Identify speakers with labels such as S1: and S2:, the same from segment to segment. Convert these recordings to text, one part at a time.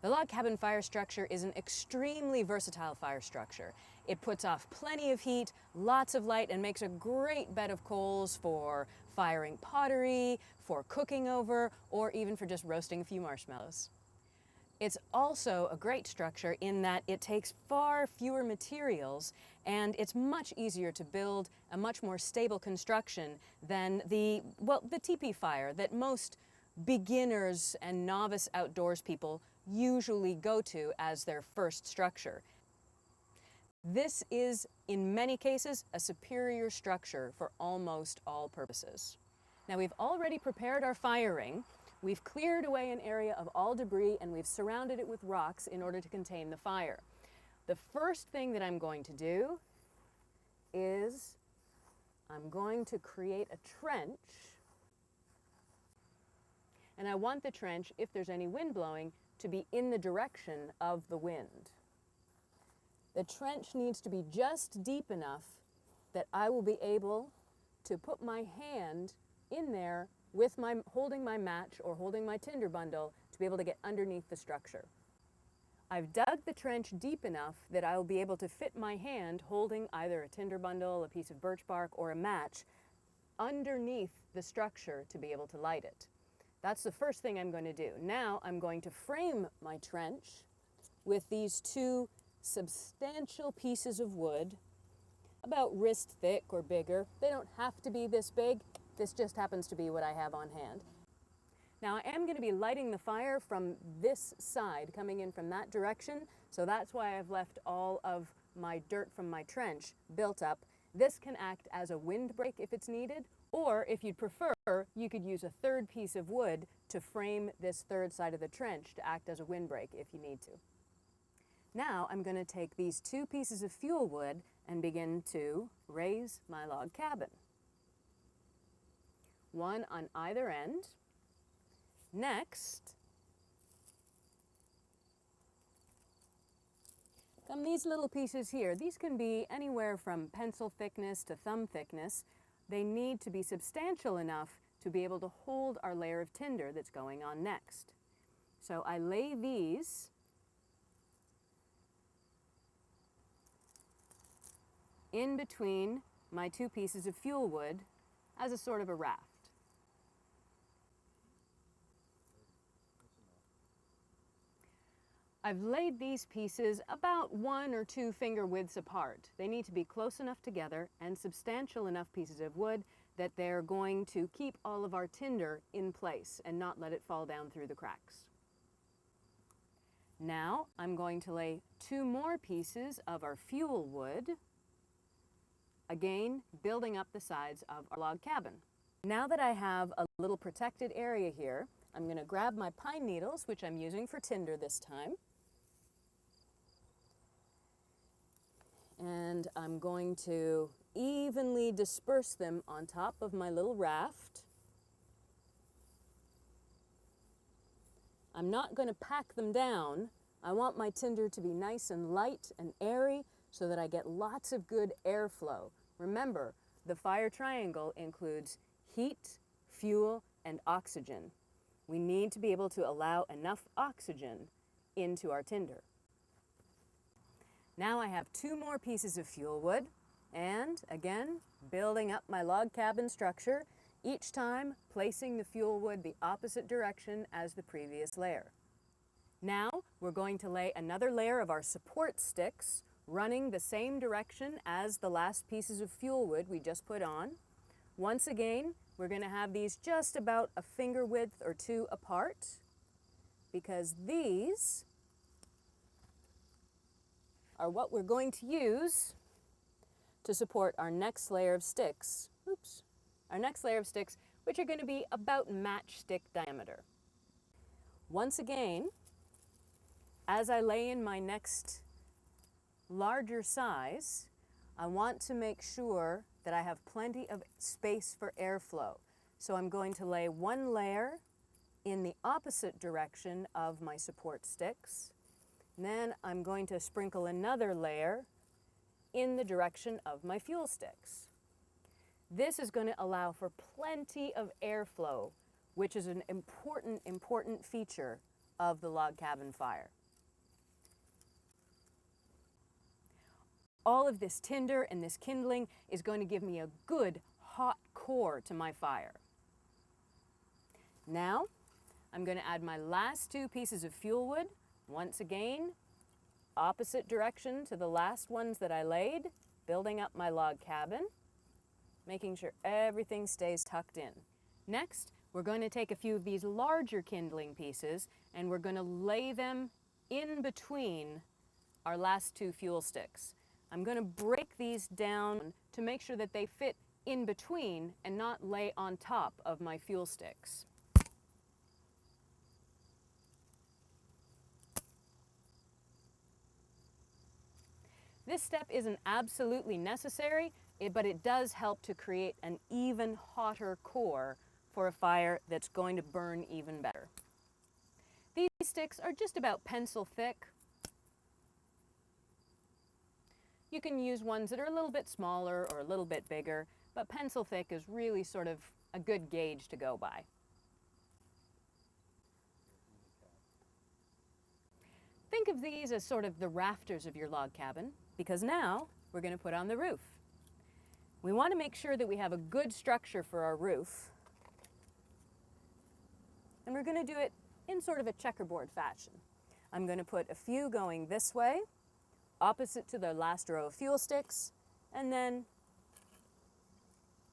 S1: The log cabin fire structure is an extremely versatile fire structure. It puts off plenty of heat, lots of light, and makes a great bed of coals for firing pottery, for cooking over, or even for just roasting a few marshmallows. It's also a great structure in that it takes far fewer materials and it's much easier to build, a much more stable construction than the teepee fire that most beginners and novice outdoors people usually go to as their first structure. This is, in many cases, a superior structure for almost all purposes. Now, we've already prepared our firing. We've cleared away an area of all debris and we've surrounded it with rocks in order to contain the fire. The first thing that I'm going to do is I'm going to create a trench, and I want the trench, if there's any wind blowing, to be in the direction of the wind. The trench needs to be just deep enough that I will be able to put my hand in there with holding my match or holding my tinder bundle to be able to get underneath the structure. I've dug the trench deep enough that I'll be able to fit my hand holding either a tinder bundle, a piece of birch bark, or a match underneath the structure to be able to light it. That's the first thing I'm going to do. Now I'm going to frame my trench with these two substantial pieces of wood, about wrist thick or bigger. They don't have to be this big. This just happens to be what I have on hand. Now I am going to be lighting the fire from this side, coming in from that direction, so that's why I've left all of my dirt from my trench built up. This can act as a windbreak if it's needed, or if you'd prefer, you could use a third piece of wood to frame this third side of the trench to act as a windbreak if you need to. Now I'm going to take these two pieces of fuel wood and begin to raise my log cabin. One on either end. Next, come these little pieces here. These can be anywhere from pencil thickness to thumb thickness. They need to be substantial enough to be able to hold our layer of tinder that's going on next. So I lay these in between my two pieces of fuel wood as a sort of a raft. I've laid these pieces about 1 or 2 finger widths apart. They need to be close enough together and substantial enough pieces of wood that they're going to keep all of our tinder in place and not let it fall down through the cracks. Now I'm going to lay 2 more pieces of our fuel wood, again building up the sides of our log cabin. Now that I have a little protected area here, I'm going to grab my pine needles, which I'm using for tinder this time, and I'm going to evenly disperse them on top of my little raft. I'm not going to pack them down. I want my tinder to be nice and light and airy so that I get lots of good airflow. Remember, the fire triangle includes heat, fuel, and oxygen. We need to be able to allow enough oxygen into our tinder. Now I have 2 more pieces of fuel wood, and again, building up my log cabin structure, each time placing the fuel wood the opposite direction as the previous layer. Now we're going to lay another layer of our support sticks, running the same direction as the last pieces of fuel wood we just put on. Once again, we're going to have these just about a finger width or 2 apart, because these are what we're going to use to support our next layer of sticks. Our next layer of sticks, which are going to be about matchstick diameter. Once again, as I lay in my next larger size, I want to make sure that I have plenty of space for airflow. So I'm going to lay 1 layer in the opposite direction of my support sticks. And then I'm going to sprinkle another layer in the direction of my fuel sticks. This is going to allow for plenty of airflow, which is an important feature of the log cabin fire. All of this tinder and this kindling is going to give me a good hot core to my fire. Now, I'm going to add my last 2 pieces of fuel wood, once again, opposite direction to the last ones that I laid, building up my log cabin, making sure everything stays tucked in. Next, we're going to take a few of these larger kindling pieces and we're going to lay them in between our last 2 fuel sticks. I'm going to break these down to make sure that they fit in between and not lay on top of my fuel sticks. This step isn't absolutely necessary, but it does help to create an even hotter core for a fire that's going to burn even better. These sticks are just about pencil thick. You can use ones that are a little bit smaller or a little bit bigger, but pencil thick is really sort of a good gauge to go by. Think of these as sort of the rafters of your log cabin, because now we're going to put on the roof. We want to make sure that we have a good structure for our roof, and we're going to do it in sort of a checkerboard fashion. I'm going to put a few going this way, opposite to the last row of fuel sticks, and then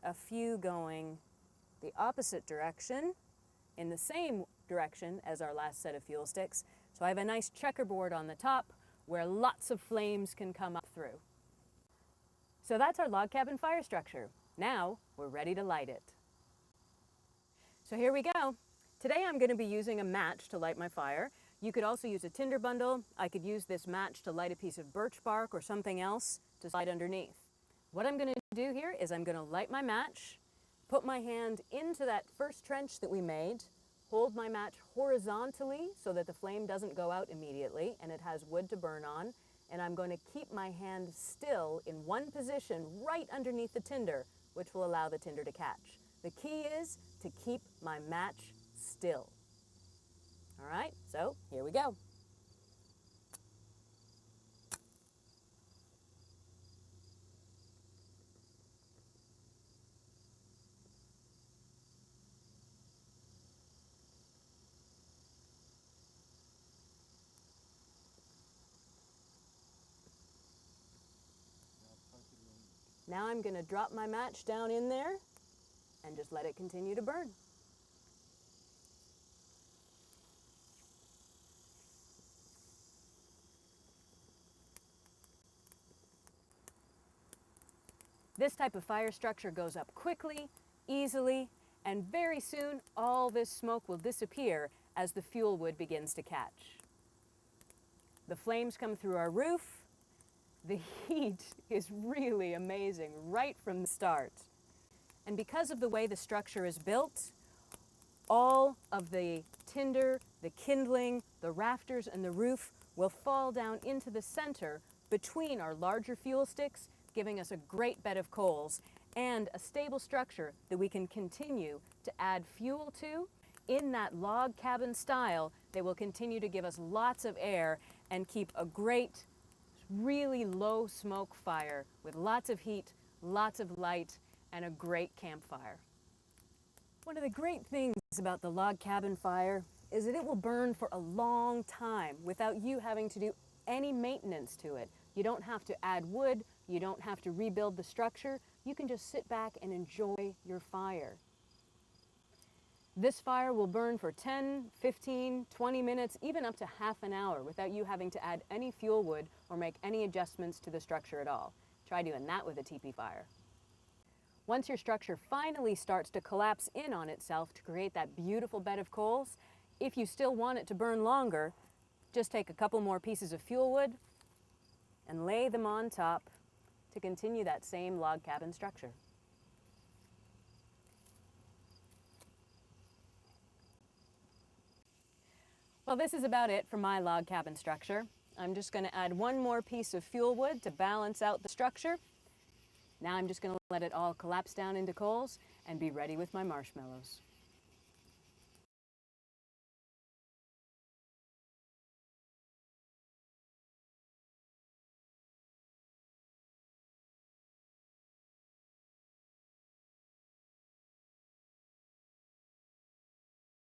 S1: a few going the opposite direction in the same direction as our last set of fuel sticks. So I have a nice checkerboard on the top where lots of flames can come up through. So that's our log cabin fire structure. Now we're ready to light it. So here we go. Today I'm going to be using a match to light my fire. You could also use a tinder bundle. I could use this match to light a piece of birch bark or something else to slide underneath. What I'm going to do here is I'm going to light my match, put my hand into that first trench that we made, hold my match horizontally so that the flame doesn't go out immediately and it has wood to burn on, and I'm going to keep my hand still in one position right underneath the tinder, which will allow the tinder to catch. The key is to keep my match still. All right, so here we go. Now I'm going to drop my match down in there and just let it continue to burn. This type of fire structure goes up quickly, easily, and very soon all this smoke will disappear as the fuel wood begins to catch. The flames come through our roof. The heat is really amazing right from the start. And because of the way the structure is built, all of the tinder, the kindling, the rafters, and the roof will fall down into the center between our larger fuel sticks, giving us a great bed of coals and a stable structure that we can continue to add fuel to. In that log cabin style, they will continue to give us lots of air and keep a great, really low smoke fire with lots of heat, lots of light, and a great campfire. One of the great things about the log cabin fire is that it will burn for a long time without you having to do any maintenance to it. You don't have to add wood, you don't have to rebuild the structure, you can just sit back and enjoy your fire. This fire will burn for 10, 15, 20 minutes, even up to half an hour without you having to add any fuel wood or make any adjustments to the structure at all. Try doing that with a teepee fire. Once your structure finally starts to collapse in on itself to create that beautiful bed of coals, if you still want it to burn longer, just take a couple more pieces of fuel wood and lay them on top to continue that same log cabin structure. Well, this is about it for my log cabin structure. I'm just going to add one more piece of fuel wood to balance out the structure. Now I'm just going to let it all collapse down into coals and be ready with my marshmallows.